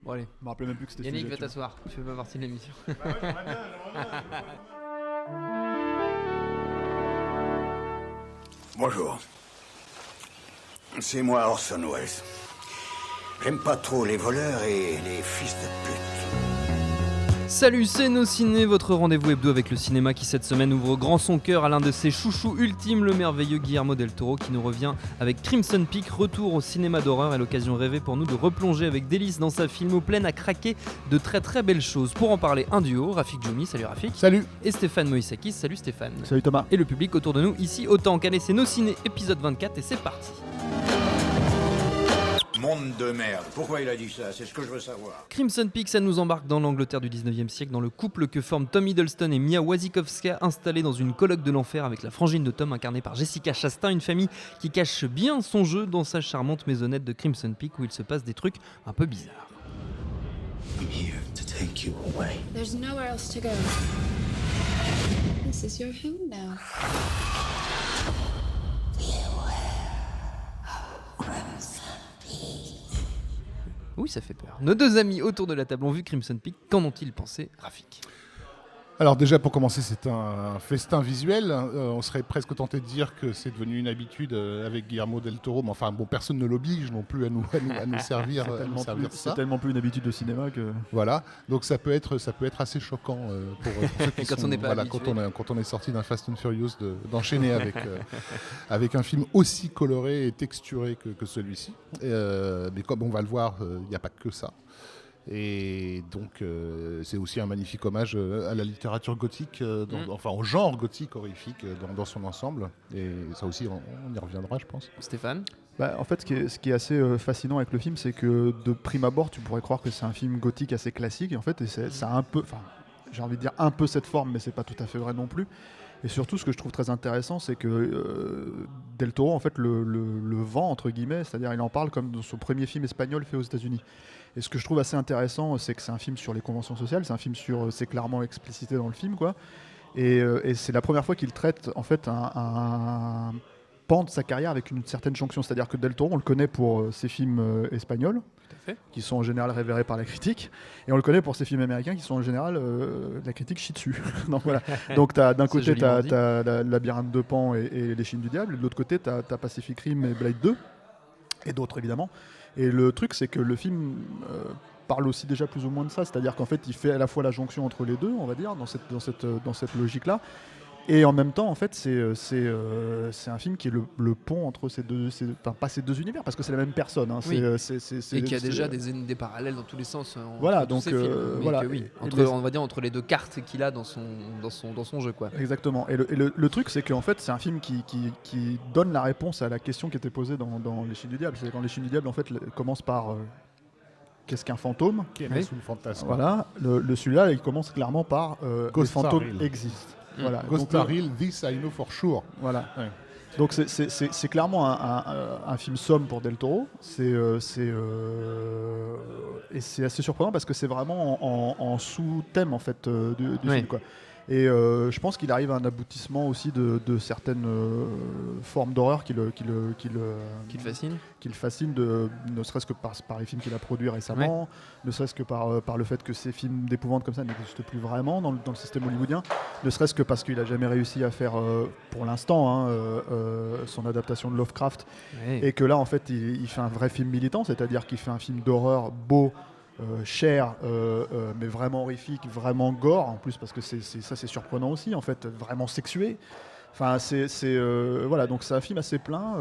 Bon allez, je me rappelais même plus que c'était Yannick, sujet, va tu vois. t'asseoir. Tu fais pas partie de l'émission. Bonjour. C'est moi Orson Welles. J'aime pas trop les voleurs et les fils de pute. Salut, c'est Nos Ciné, votre rendez-vous hebdo avec le cinéma qui cette semaine ouvre grand son cœur à l'un de ses chouchous ultimes, le merveilleux Guillermo del Toro qui nous revient avec Crimson Peak, retour au cinéma d'horreur et l'occasion rêvée pour nous de replonger avec délice dans sa filmo pleine à craquer de très très belles choses. Pour en parler, un duo, Rafik Djoumi, salut Rafik. Salut. Et Stéphane Moïsakis, salut Stéphane. Salut Thomas. Et le public autour de nous ici autant. Qu'allez, c'est Nos Ciné épisode 24 et c'est parti. Monde de merde. Pourquoi il a dit ça? C'est ce que je veux savoir. Crimson Peak, ça nous embarque dans l'Angleterre du 19e siècle, dans le couple que forment Tom Hiddleston et Mia Wasikowska, installés dans une colloque de l'enfer avec la frangine de Tom incarnée par Jessica Chastain, une famille qui cache bien son jeu dans sa charmante maisonnette de Crimson Peak où il se passe des trucs un peu bizarres. I'm here to take you away. There's nowhere else to go. This is your home now. Oui, ça fait peur. Nos deux amis autour de la table ont vu Crimson Peak, qu'en ont-ils pensé, Rafik? Alors déjà pour commencer c'est un festin visuel, on serait presque tenté de dire que c'est devenu une habitude avec Guillermo del Toro, mais enfin bon personne ne l'oblige non plus à nous servir, C'est ça. tellement plus une habitude de cinéma que... Voilà, donc ça peut être assez choquant pour ceux qui Quand on n'est pas habitué. quand on est sorti d'un Fast and Furious d'enchaîner avec un film aussi coloré et texturé que celui-ci. Mais comme on va le voir, il n'y a pas que ça. Et donc c'est aussi un magnifique hommage à la littérature gothique, enfin au genre gothique horrifique dans son ensemble. Et ça aussi on y reviendra je pense. Stéphane? En fait, ce qui est assez fascinant avec le film, c'est que de prime abord, tu pourrais croire que c'est un film gothique assez classique, et en fait, ça a un peu, enfin, j'ai envie de dire un peu cette forme, mais c'est pas tout à fait vrai non plus. Et surtout, ce que je trouve très intéressant, c'est que Del Toro, en fait, le vend entre guillemets, c'est-à-dire il en parle comme dans son premier film espagnol fait aux États-Unis. Et ce que je trouve assez intéressant, c'est que c'est un film sur les conventions sociales, c'est un film sur, c'est clairement explicité dans le film, quoi. Et c'est la première fois qu'il traite en fait un pan de sa carrière avec une certaine jonction. C'est-à-dire que Del Toro, on le connaît pour ses films espagnols, qui sont en général révérés par la critique, et on le connaît pour ses films américains qui sont en général la critique chie dessus. Donc voilà. Donc d'un côté tu as Labyrinthe de Pan et Les Chines du Diable, et de l'autre côté tu as Pacific Rim et Blade 2 et d'autres évidemment. Et le truc c'est que le film parle aussi déjà plus ou moins de ça, c'est-à-dire qu'en fait il fait à la fois la jonction entre les deux, on va dire, dans cette logique-là. Et en même temps, en fait, c'est un film qui est le pont entre ces deux, enfin pas ces deux univers, parce que c'est la même personne. Hein, Oui. c'est Et qui a déjà des parallèles dans tous les sens. Voilà, entre tous donc ces films. Mais voilà. que oui, Et on va dire entre les deux cartes qu'il a dans son jeu, quoi. Exactement. Et le truc, c'est qu'en fait, c'est un film qui donne la réponse à la question qui était posée dans Les Chines du Diable. C'est quand Les Chines du Diable, en fait, commence par qu'est-ce qu'un fantôme? Qui est né sous le fantasme. Voilà. Celui-là, il commence clairement par les Ghost fantômes Hill. existent. Voilà. Ghost Donc, Hill, this I know for sure. Voilà. Ouais. Donc c'est clairement un film somme pour Del Toro. Et c'est assez surprenant parce que c'est vraiment en sous-thème en fait du film, quoi. Et je pense qu'il arrive à un aboutissement aussi de certaines formes d'horreur qui le fascine, ne serait-ce que par les films qu'il a produits récemment, ne serait-ce que par le fait que ces films d'épouvante comme ça n'existent plus vraiment dans le système hollywoodien, ne serait-ce que parce qu'il n'a jamais réussi à faire, pour l'instant, son adaptation de Lovecraft, et que là, en fait, il fait un vrai film militant, c'est-à-dire qu'il fait un film d'horreur beau, cher, mais vraiment horrifique, vraiment gore en plus, parce que c'est surprenant aussi, en fait, vraiment sexué. Enfin, voilà, donc c'est un film assez plein.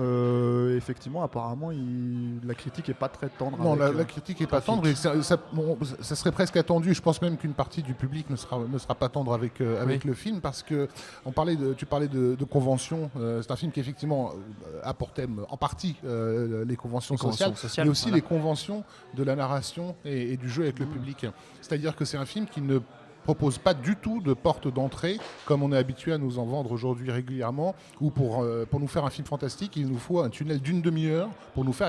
Effectivement, apparemment, la critique est pas très tendre. Non, avec, la critique est pas tendre, et ça serait presque attendu. Je pense même qu'une partie du public ne sera pas tendre avec le film, parce que tu parlais de conventions. C'est un film qui effectivement a pour thème en partie les conventions sociales, mais aussi les conventions de la narration et du jeu avec le public. C'est-à-dire que c'est un film qui ne propose pas du tout de porte d'entrée comme on est habitué à nous en vendre aujourd'hui régulièrement, ou pour nous faire un film fantastique il nous faut un tunnel d'une demi-heure pour nous faire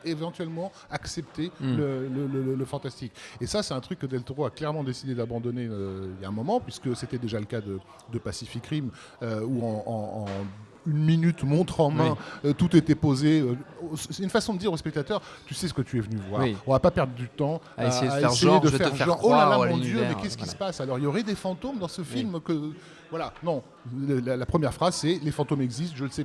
éventuellement accepter le fantastique. Et ça c'est un truc que Del Toro a clairement décidé d'abandonner il y a un moment, puisque c'était déjà le cas de Pacific Rim, où une minute, montre en main, tout était posé. C'est une façon de dire au spectateur, tu sais ce que tu es venu voir. Oui. On va pas perdre du temps À essayer de faire genre, je vais te faire oh là croire là, à mon Dieu, l'univers, mais qu'est-ce qui voilà. se passe? Alors, il y aurait des fantômes dans ce film que... Voilà, non. La première phrase, c'est les fantômes existent, je le sais,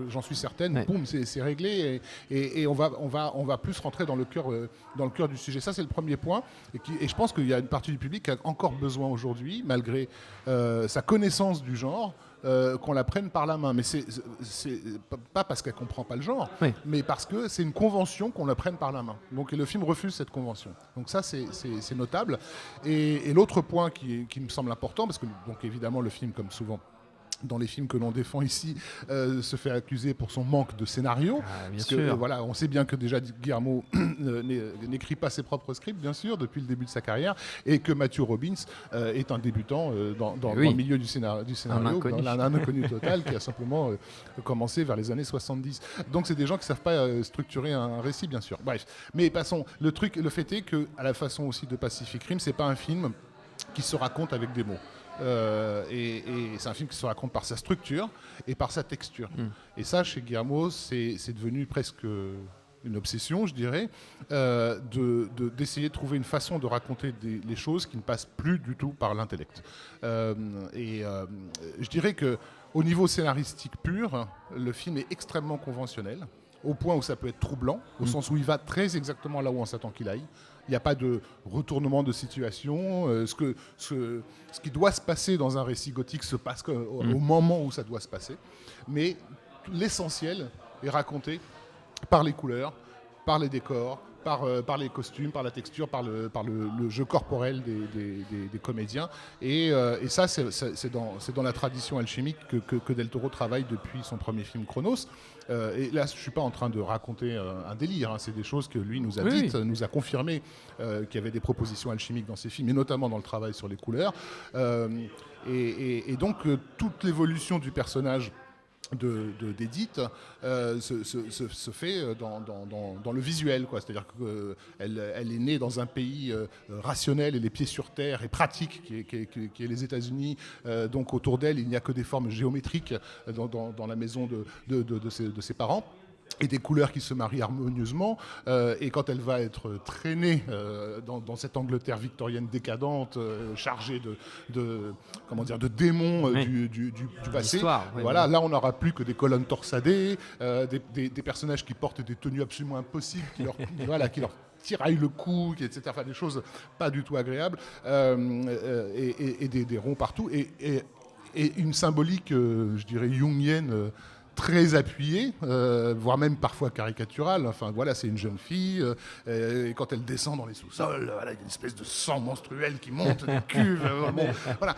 j'en suis certaine. Ouais. Boum, c'est réglé et on va plus rentrer dans le cœur du sujet. Ça, c'est le premier point. Et je pense qu'il y a une partie du public qui a encore besoin aujourd'hui, malgré sa connaissance du genre, qu'on la prenne par la main. Mais c'est pas parce qu'elle comprend pas le genre, mais parce que c'est une convention qu'on la prenne par la main. Donc le film refuse cette convention. Donc ça, c'est notable. Et l'autre point qui me semble important, parce que donc évidemment le film, comme souvent dans les films que l'on défend ici, se fait accuser pour son manque de scénario. Bien parce sûr. que, voilà, on sait bien que déjà Guillermo n'écrit pas ses propres scripts, bien sûr, depuis le début de sa carrière, et que Matthew Robbins est un débutant dans le milieu du scénario, un inconnu total qui a simplement commencé vers les années 70. Donc c'est des gens qui ne savent pas structurer un récit, bien sûr. Bref, mais passons. Le fait est que, à la façon aussi de Pacific Rim, c'est pas un film qui se raconte avec des mots. Et c'est un film qui se raconte par sa structure et par sa texture. Et ça, chez Guillermo, c'est devenu presque une obsession, je dirais, d'essayer de trouver une façon de raconter les choses qui ne passent plus du tout par l'intellect. Je dirais qu'au niveau scénaristique pur, le film est extrêmement conventionnel, au point où ça peut être troublant, au sens où il va très exactement là où on s'attend qu'il aille. Il n'y a pas de retournement de situation. Ce qui doit se passer dans un récit gothique se passe au moment où ça doit se passer. Mais l'essentiel est raconté par les couleurs, par les décors, par les costumes, par la texture, par le jeu corporel des comédiens. Et ça, c'est dans la tradition alchimique que Del Toro travaille depuis son premier film Chronos. Et là, je ne suis pas en train de raconter un délire, hein. C'est des choses que lui nous a dites, nous a confirmé qu'il y avait des propositions alchimiques dans ses films, et notamment dans le travail sur les couleurs. Et donc, toute l'évolution du personnage d'Edith se fait dans le visuel, quoi. C'est-à-dire qu'elle est née dans un pays rationnel et les pieds sur terre et pratique qui est les États-Unis. Donc autour d'elle, il n'y a que des formes géométriques dans la maison de ses parents. Et des couleurs qui se marient harmonieusement. Et quand elle va être traînée dans cette Angleterre victorienne décadente, chargée de démons du passé, voilà, là on n'aura plus que des colonnes torsadées, des personnages qui portent des tenues absolument impossibles, qui leur tiraillent le cou, etc. Enfin, des choses pas du tout agréables, et des ronds partout, et une symbolique, je dirais, jungienne, très appuyée, voire même parfois caricaturale. Enfin voilà, c'est une jeune fille, et quand elle descend dans les sous-sols, voilà, il y a une espèce de sang menstruel qui monte des cuves. Voilà.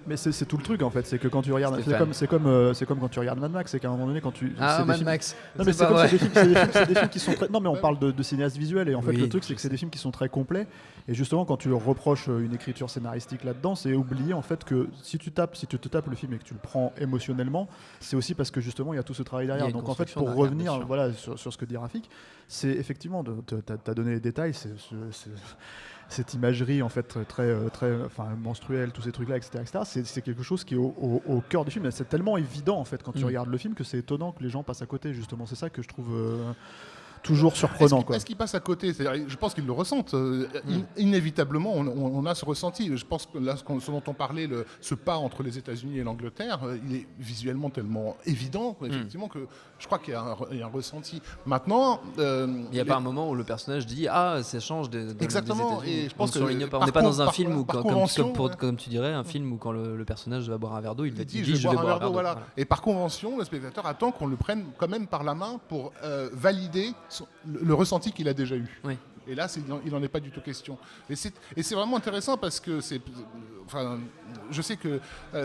Mais c'est tout le truc en fait, c'est que quand tu regardes, c'est comme quand tu regardes Mad Max, c'est qu'à un moment donné quand tu Max. Non mais c'est des films qui sont très... Non mais on parle de cinéastes visuels, et en fait le truc c'est que c'est des films qui sont très complets, et justement quand tu leur reproches une écriture scénaristique là-dedans, c'est oublier en fait que si tu te tapes le film et que tu le prends émotionnellement, c'est aussi parce que justement il y a tout ce travail derrière. Donc en fait, pour revenir sur ce que dit Rafik, c'est effectivement, tu as donné les détails, cette imagerie en fait très menstruelle, tous ces trucs-là, etc. C'est quelque chose qui est au cœur du film. C'est tellement évident en fait quand tu regardes le film que c'est étonnant que les gens passent à côté, justement. C'est ça que je trouve toujours surprenant. Est-ce qu'ils passent à côté? Je pense qu'ils le ressentent. Inévitablement, on a ce ressenti. Je pense que là, ce dont on parlait, ce pas entre les États-Unis et l'Angleterre, il est visuellement tellement évident, effectivement, que je crois qu'il y a un ressenti. Maintenant, il n'y a pas un moment où le personnage dit ça change exactement. des États-Unis. Et je pense on n'est pas dans un film où, comme tu dirais, un film où quand le personnage va boire un verre d'eau, il dit je vais boire un verre d'eau. Voilà. Et par convention, le spectateur attend qu'on le prenne quand même par la main pour valider le ressenti qu'il a déjà eu. Oui. Et là, il n'en est pas du tout question. Et c'est vraiment intéressant parce que je sais que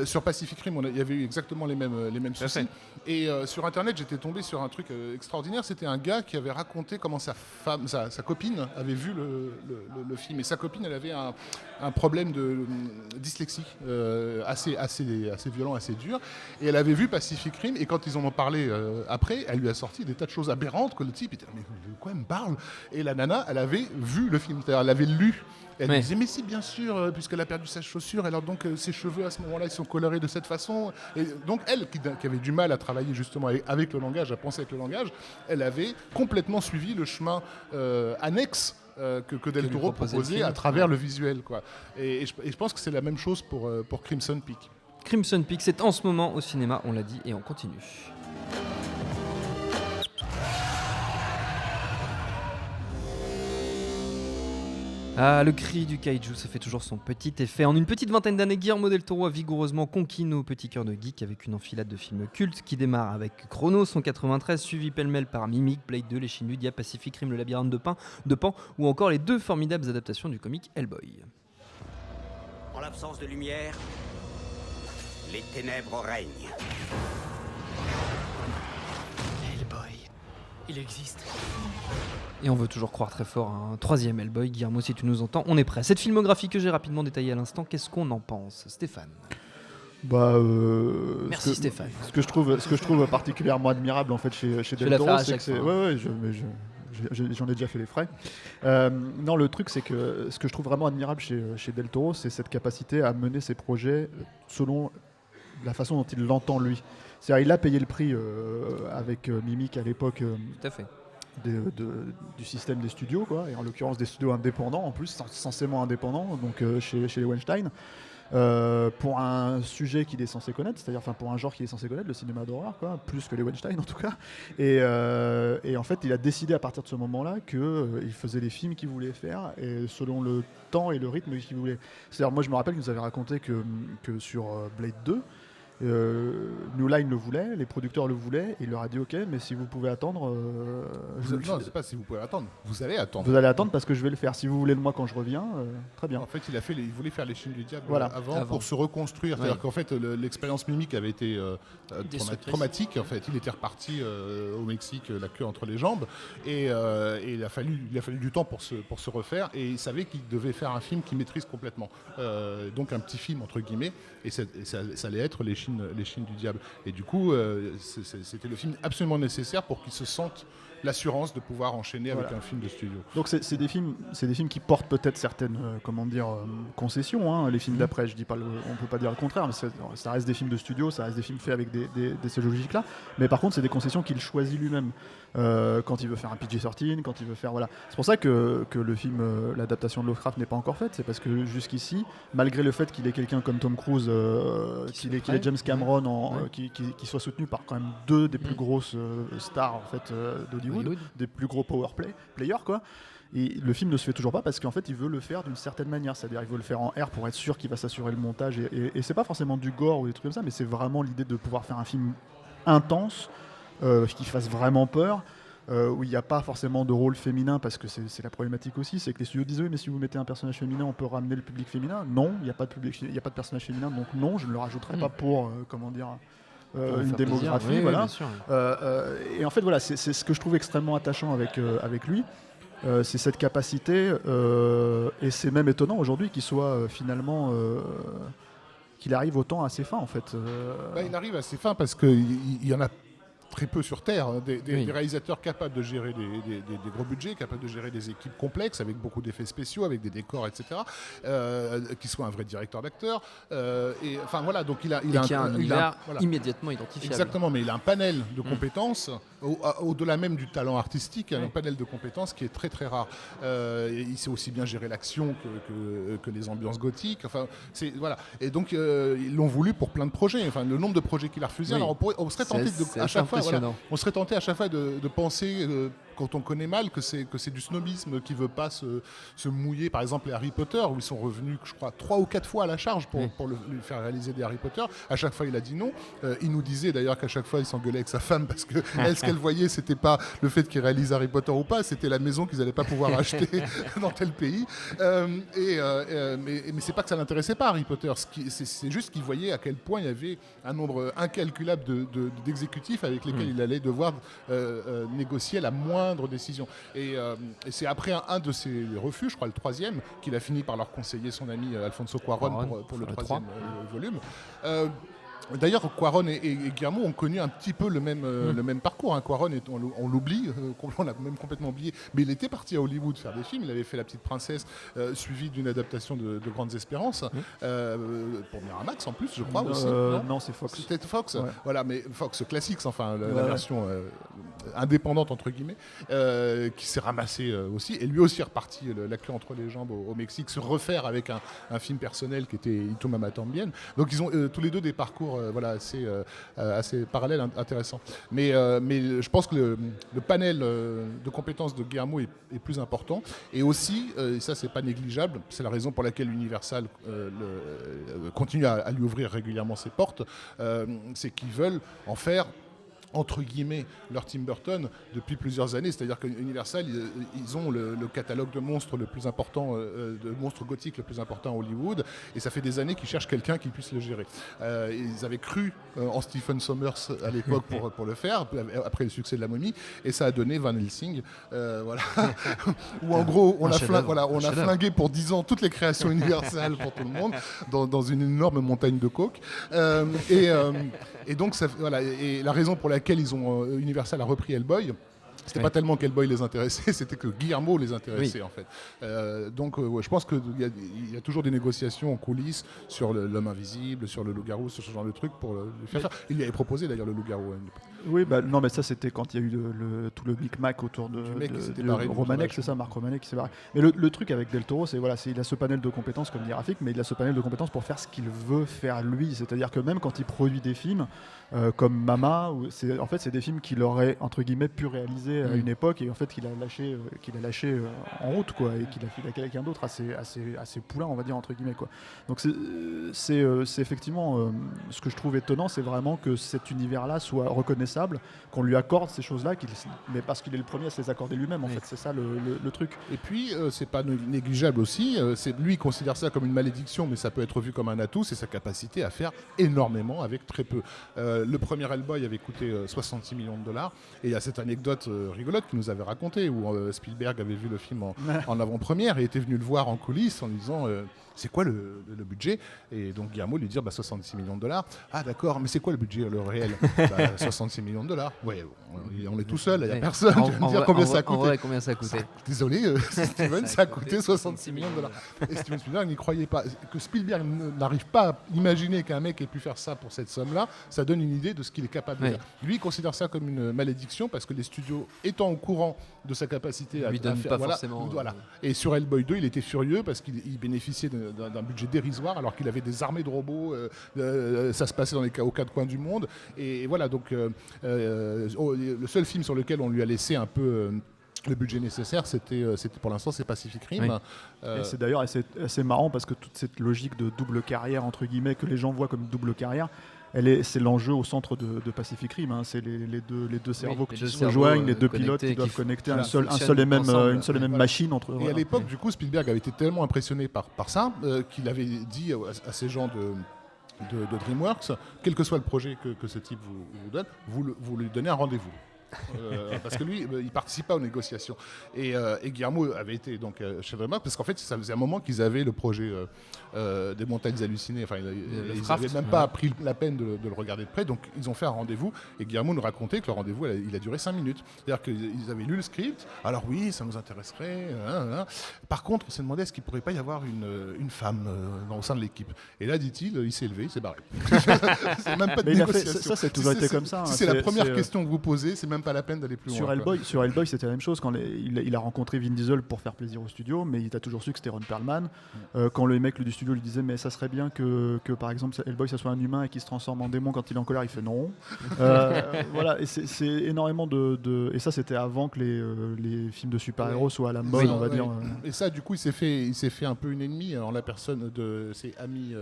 sur Pacific Rim, il y avait eu exactement les mêmes soucis. Et sur Internet, j'étais tombé sur un truc extraordinaire. C'était un gars qui avait raconté comment sa copine avait vu le film. Et sa copine, elle avait un problème de dyslexie assez violent, assez dur. Et elle avait vu Pacific Rim. Et quand ils en ont parlé après, elle lui a sorti des tas de choses aberrantes que le type était mais de quoi elle me parle? Et la nana, elle avait vu le film, c'est-à-dire elle avait lu Et elle Ouais. disait mais si bien sûr, puisqu'elle a perdu sa chaussure, alors donc ses cheveux à ce moment-là ils sont colorés de cette façon. Et donc elle qui avait du mal à travailler justement avec le langage, à penser avec le langage, elle avait complètement suivi le chemin annexe que Del lui Toro proposait le proposait film. à travers le visuel, quoi. Et je pense que c'est la même chose pour Crimson Peak. Crimson Peak, c'est en ce moment au cinéma, on l'a dit, et on continue. Ah, le cri du kaiju, ça fait toujours son petit effet. En une petite vingtaine d'années, Guillermo del Toro a vigoureusement conquis nos petits cœurs de geek avec une enfilade de films cultes qui démarre avec Chronos en 93, suivi pêle-mêle par Mimic, Blade 2, Les Chines du Diable, Pacific Rim, Le Labyrinthe de Pan, ou encore les deux formidables adaptations du comique Hellboy. En l'absence de lumière, les ténèbres règnent. Hellboy, il existe. Et on veut toujours croire très fort à un troisième Hellboy. Guillermo, si tu nous entends, on est prêt. Cette filmographie que j'ai rapidement détaillée à l'instant, qu'est-ce qu'on en pense, Stéphane? Merci Stéphane. Ce que je trouve particulièrement admirable en fait chez vais Del la Toro, faire à c'est chaque que c'est fois. ouais, j'en ai déjà fait les frais. Non, le truc c'est que ce que je trouve vraiment admirable chez Del Toro, c'est cette capacité à mener ses projets selon la façon dont il l'entend lui. C'est-à-dire, il a payé le prix avec Mimic à l'époque. Tout à fait. Du système des studios, quoi, et en l'occurrence des studios indépendants en plus, censément indépendants, donc chez les Weinstein, pour un sujet qu'il est censé connaître, c'est-à-dire pour un genre qu'il est censé connaître, le cinéma d'horreur, quoi, plus que les Weinstein en tout cas. Et en fait, il a décidé à partir de ce moment-là qu'il faisait les films qu'il voulait faire, et selon le temps et le rythme qu'il voulait. C'est-à-dire, moi je me rappelle qu'il nous avait raconté que sur Blade 2, New Line le voulait, les producteurs le voulaient, et il leur a dit ok, mais si vous pouvez attendre, Non, c'est pas si vous pouvez attendre. Vous allez attendre. vous allez attendre parce que je vais le faire. Si vous voulez de moi quand je reviens, très bien. En fait, il voulait faire les Chines du Diable Voilà. avant pour se reconstruire. Ouais. C'est-à-dire qu'en fait, l'expérience Mimic avait été Destructrice. traumatique. En fait, il était reparti au Mexique, la queue entre les jambes, et il a fallu du temps pour se refaire. Et il savait qu'il devait faire un film qu'il maîtrise complètement. Donc un petit film entre guillemets, et ça allait être les Chines du Diable. Et du coup, c'était le film absolument nécessaire pour qu'il se sente l'assurance de pouvoir enchaîner avec un film de studio. Donc c'est des films qui portent peut-être certaines concessions. Hein. Les films d'après, je dis pas, on peut pas dire le contraire, mais ça reste des films de studio, ça reste des films faits avec ces logiques-là. Mais par contre, c'est des concessions qu'il choisit lui-même quand il veut faire un PG-13, quand il veut faire C'est pour ça que le film, l'adaptation de Lovecraft n'est pas encore faite. C'est parce que jusqu'ici, malgré le fait qu'il ait quelqu'un comme Tom Cruise, qu'il ait James Cameron, qui soit soutenu par quand même deux des plus grosses stars en fait d'Hollywood, des plus gros players quoi. Et le film ne se fait toujours pas parce qu'en fait il veut le faire d'une certaine manière, c'est-à-dire il veut le faire en R pour être sûr qu'il va s'assurer le montage et c'est pas forcément du gore ou des trucs comme ça, mais c'est vraiment l'idée de pouvoir faire un film intense qui fasse vraiment peur, où il n'y a pas forcément de rôle féminin parce que c'est la problématique aussi, c'est que les studios disent oui mais si vous mettez un personnage féminin on peut ramener le public féminin. Non, il n'y a pas de personnage féminin, donc non, je ne le rajouterai pas pour une démographie, voilà. Bien sûr. Et en fait, voilà, c'est ce que je trouve extrêmement attachant avec lui. C'est cette capacité, et c'est même étonnant aujourd'hui qu'il soit finalement qu'il arrive autant à ses fins en fait. Il arrive à ses fins parce qu'il y en a très peu sur Terre, hein, Oui. des réalisateurs capables de gérer des gros budgets, capables de gérer des équipes complexes avec beaucoup d'effets spéciaux, avec des décors, etc. Qui soit un vrai directeur d'acteurs. Et enfin voilà, donc il a un univers voilà. immédiatement identifiable. Exactement, mais il a un panel de compétences, au-delà même du talent artistique, il a un panel de compétences qui est très très rare. Il sait aussi bien gérer l'action que les ambiances gothiques. Enfin, voilà. Et donc ils l'ont voulu pour plein de projets. Enfin, le nombre de projets qu'il a refusés. Oui. Alors on serait tenté C'est à chaque fois. Voilà, impressionnant. on serait tenté à chaque fois de penser, quand on connaît mal, que c'est du snobisme, qui veut pas se mouiller. Par exemple, les Harry Potter, où ils sont revenus, je crois, 3 ou 4 fois à la charge pour lui faire réaliser des Harry Potter. À chaque fois, il a dit non. Il nous disait d'ailleurs qu'à chaque fois, il s'engueulait avec sa femme parce que elle, ce qu'elle voyait, c'était pas le fait qu'il réalise Harry Potter ou pas, c'était la maison qu'ils n'allaient pas pouvoir acheter dans tel pays. Mais c'est pas que ça l'intéressait pas, Harry Potter. C'est juste qu'il voyait à quel point il y avait un nombre incalculable d'exécutifs avec lesquels il allait devoir négocier la moindre décision. Et c'est après un de ses refus, je crois le 3e, qu'il a fini par leur conseiller son ami Alfonso Cuarón pour le 3e volume. D'ailleurs, Cuarón et Guillermo ont connu un petit peu le même parcours. Hein. Cuarón, on l'oublie, on l'a même complètement oublié, mais il était parti à Hollywood faire des films. Il avait fait La Petite Princesse, suivi d'une adaptation de Grandes Espérances, pour Miramax en plus, je crois aussi. Non, c'est Fox. C'était Fox, Ouais. voilà, mais Fox Classics, enfin la version indépendante entre guillemets, qui s'est ramassé aussi, et lui aussi est reparti la queue entre les jambes au Mexique, se refaire avec un film personnel qui était Y tu mamá también. Donc ils ont tous les deux des parcours assez parallèles, intéressants. Mais je pense que le panel de compétences de Guillermo est plus important, et aussi, et ça c'est pas négligeable, c'est la raison pour laquelle Universal continue à lui ouvrir régulièrement ses portes, c'est qu'ils veulent en faire entre guillemets leur Tim Burton depuis plusieurs années, c'est-à-dire qu'Universal ils ont le catalogue de monstres le plus important, de monstres gothiques le plus important à Hollywood, et ça fait des années qu'ils cherchent quelqu'un qui puisse le gérer. Ils avaient cru en Stephen Sommers à l'époque pour le faire, après le succès de La Momie, et ça a donné Van Helsing, voilà. Où en gros on a flingué pour 10 ans toutes les créations Universal pour tout le monde dans une énorme montagne de coke, et donc ça, voilà, et la raison pour laquelle Universal a repris Hellboy, c'était pas tellement qu'Hellboy les intéressait, c'était que Guillermo les intéressait en fait. Donc je pense qu'il y a toujours des négociations en coulisses sur l'homme invisible, sur le loup-garou, sur ce genre de truc pour le faire. Il lui avait proposé d'ailleurs le loup-garou. Oui, non, mais ça c'était quand il y a eu tout le micmac autour de Romanek, c'est ça, Marc Romanek qui s'est barré. Mais le truc avec Del Toro, c'est il a ce panel de compétences comme dit Rafik, mais il a ce panel de compétences pour faire ce qu'il veut faire lui. C'est-à-dire que même quand il produit des films comme Mama, c'est des films qu'il aurait entre guillemets pu réaliser à une époque, et en fait qu'il a lâché en route, quoi, et qu'il a fait avec quelqu'un d'autre assez poulain, on va dire, entre guillemets, quoi. Donc c'est effectivement ce que je trouve étonnant, c'est vraiment que cet univers-là soit reconnaissable, qu'on lui accorde ces choses-là, mais parce qu'il est le premier à se les accorder lui-même, en fait, c'est ça le truc. Et puis c'est pas négligeable aussi, lui il considère ça comme une malédiction, mais ça peut être vu comme un atout, c'est sa capacité à faire énormément avec très peu. Le premier Hellboy avait coûté 66 millions de dollars, et il y a cette anecdote rigolote qu'il nous avait racontée, où Spielberg avait vu le film en avant-première et était venu le voir en coulisses en lui disant c'est quoi le budget, et donc Guillermo lui dit 66 millions de dollars. Ah d'accord, mais c'est quoi le budget, le réel? 66 millions de dollars. Ouais, on est tout seul, il n'y a personne. Tu vas me dire combien ça a coûté. Combien ça a coûté. Désolé, Steven, ça a coûté 66 millions de dollars. Et Steven Spielberg n'y croyait pas. Que Spielberg n'arrive pas à imaginer qu'un mec ait pu faire ça pour cette somme-là, ça donne une idée de ce qu'il est capable de faire. Lui, il considère ça comme une malédiction, parce que les studios, étant au courant de sa capacité à faire, pas forcément. Voilà. Et sur Hellboy 2, il était furieux parce qu'il bénéficiait d'un budget dérisoire, alors qu'il avait des armées de robots, ça se passait aux quatre coins du monde, et voilà, donc le seul film sur lequel on lui a laissé un peu le budget nécessaire, c'était pour l'instant, c'est Pacific Rim. Oui. Et c'est d'ailleurs assez marrant, parce que toute cette logique de double carrière, entre guillemets, que les gens voient comme double carrière, c'est l'enjeu au centre de Pacific Rim, hein. C'est les deux cerveaux qui se rejoignent, les deux pilotes qui doivent connecter une seule et même machine entre eux. Et à l'époque, du coup, Spielberg avait été tellement impressionné par ça qu'il avait dit à ces gens de DreamWorks, quel que soit le projet que ce type vous donne, vous lui donnez un rendez-vous. Parce que lui, il participe pas aux négociations. Et Guillermo avait été donc chez DreamWorks, parce qu'en fait, ça faisait un moment qu'ils avaient le projet des montagnes hallucinées. Enfin, ils n'avaient même pas pris la peine de le regarder de près, donc ils ont fait un rendez-vous. Et Guillermo nous racontait que le rendez-vous, il a duré 5 minutes. C'est-à-dire qu'ils avaient lu le script. Alors oui, ça nous intéresserait. Par contre, on s'est demandé est-ce qu'il pourrait pas y avoir une femme au sein de l'équipe. Et là, dit-il, il s'est levé, il s'est barré. C'est même pas de négociation. Ça, c'est toujours été comme ça. Si c'est la première question que vous posez, c'est même pas la peine d'aller plus loin. Sur Hellboy, c'était la même chose. Quand il a rencontré Vin Diesel pour faire plaisir au studio, mais il a toujours su que c'était Ron Perlman. Quand le mec du studio lui disait mais ça serait bien que par exemple Hellboy ça soit un humain et qu'il se transforme en démon quand il est en colère, il fait non. Voilà, et c'est énormément et ça c'était avant que les films de super-héros soient à la mode, on va dire. Et ça, du coup, il s'est fait un peu une ennemie en la personne de ses amis.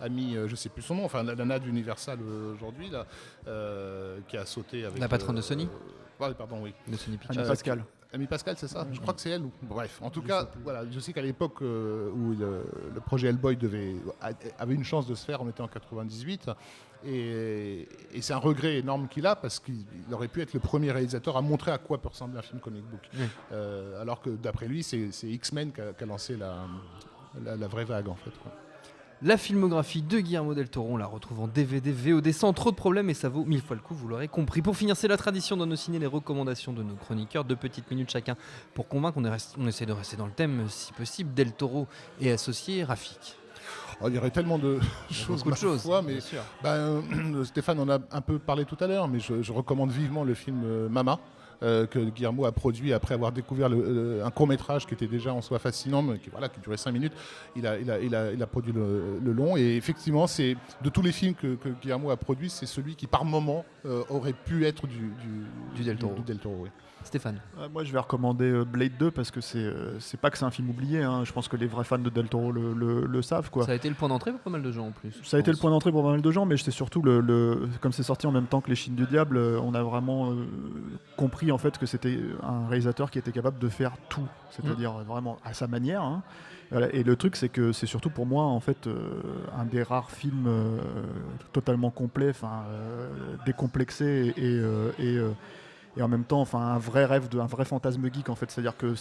Je sais plus son nom, enfin la nana d'Universal aujourd'hui là, qui a sauté avec la patronne de Sony. Pardon, oui. De Sony Pictures. Ami Pascal. Ami Pascal, c'est ça. Je crois que c'est elle. Bref, en tout cas, voilà, je sais qu'à l'époque où le projet Hellboy avait une chance de se faire, on était en 98. Et c'est un regret énorme qu'il a, parce qu'il aurait pu être le premier réalisateur à montrer à quoi peut ressembler un film comic book. Alors que d'après lui, c'est X-Men qui a lancé la vraie vague, en fait, quoi. La filmographie de Guillermo del Toro, on la retrouve en DVD, VOD sans trop de problèmes et ça vaut 1000 fois le coup, vous l'aurez compris. Pour finir, c'est la tradition dans nos ciné, les recommandations de nos chroniqueurs, 2 petites minutes chacun pour convaincre. On essaie de rester dans le thème si possible. Del Toro et associé, Rafik. Oh, il y aurait tellement de choses, mais Stéphane en a un peu parlé tout à l'heure, mais je recommande vivement le film Mama. Que Guillermo a produit après avoir découvert un court-métrage qui était déjà en soi fascinant, mais qui durait 5 minutes. Il a produit le long, et effectivement, c'est de tous les films que Guillermo a produit, c'est celui qui par moment aurait pu être du Del Toro. Oui. Stéphane. Moi, je vais recommander Blade 2 parce que c'est pas que c'est un film oublié. Hein. Je pense que les vrais fans de Del Toro le savent, quoi. Ça a été le point d'entrée pour pas mal de gens en plus. Ça a été le point d'entrée pour pas mal de gens, mais c'est surtout comme c'est sorti en même temps que Les Chines du Diable, on a vraiment compris en fait que c'était un réalisateur qui était capable de faire tout, c'est-à-dire vraiment à sa manière. Hein. Et le truc, c'est que c'est surtout pour moi en fait un des rares films totalement complets, décomplexé et en même temps, un vrai rêve, un vrai fantasme geek en fait. C'est-à-dire que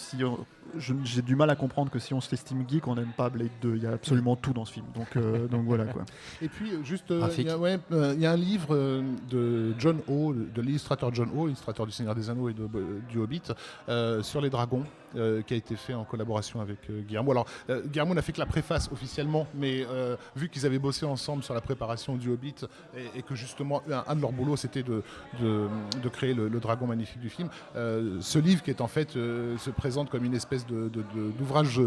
j'ai du mal à comprendre que si on s'estime geek, on n'aime pas Blade 2. Il y a absolument tout dans ce film. Donc voilà quoi. Et puis juste, il y a un livre de John O, de l'illustrateur John O, illustrateur du Seigneur des Anneaux et du Hobbit, sur les dragons, qui a été fait en collaboration avec Guillermo. Alors Guillermo n'a fait que la préface officiellement, mais vu qu'ils avaient bossé ensemble sur la préparation du Hobbit et que justement un de leurs boulots c'était de créer le dragon magnifique du film, ce livre qui est en fait se présente comme une espèce d'ouvrage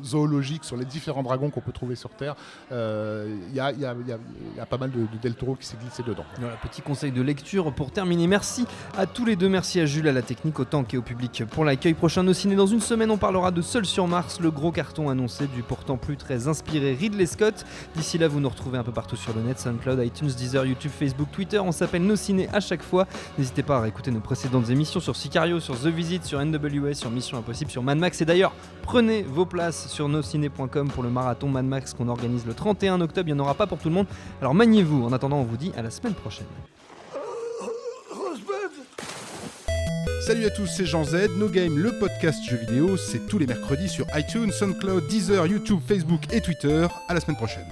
zoologique sur les différents dragons qu'on peut trouver sur Terre. Il y a pas mal de Del Toro qui s'est glissé dedans. Voilà, petit conseil de lecture pour terminer. Merci à tous les deux, merci à Jules à la technique autant qu'au public pour l'accueil. Prochain Nos Ciné dans une semaine, on parlera de Seul sur Mars, le gros carton annoncé du pourtant plus très inspiré Ridley Scott. D'ici là, vous nous retrouvez un peu partout sur le net, SoundCloud, iTunes, Deezer, YouTube, Facebook, Twitter. On s'appelle Nos Ciné à chaque fois. N'hésitez pas à réécouter nos précédentes émissions sur Sicario, sur The Visit, sur NWS, sur Mission Impossible, sur Mad Max. Et d'ailleurs, prenez vos places sur nosciné.com pour le marathon Mad Max qu'on organise le 31 octobre. Il n'y en aura pas pour tout le monde, alors maniez-vous. En attendant, on vous dit à la semaine prochaine. Salut à tous, c'est Jean Z. No Game, le podcast jeux vidéo, c'est tous les mercredis sur iTunes, SoundCloud, Deezer, YouTube, Facebook et Twitter. À la semaine prochaine.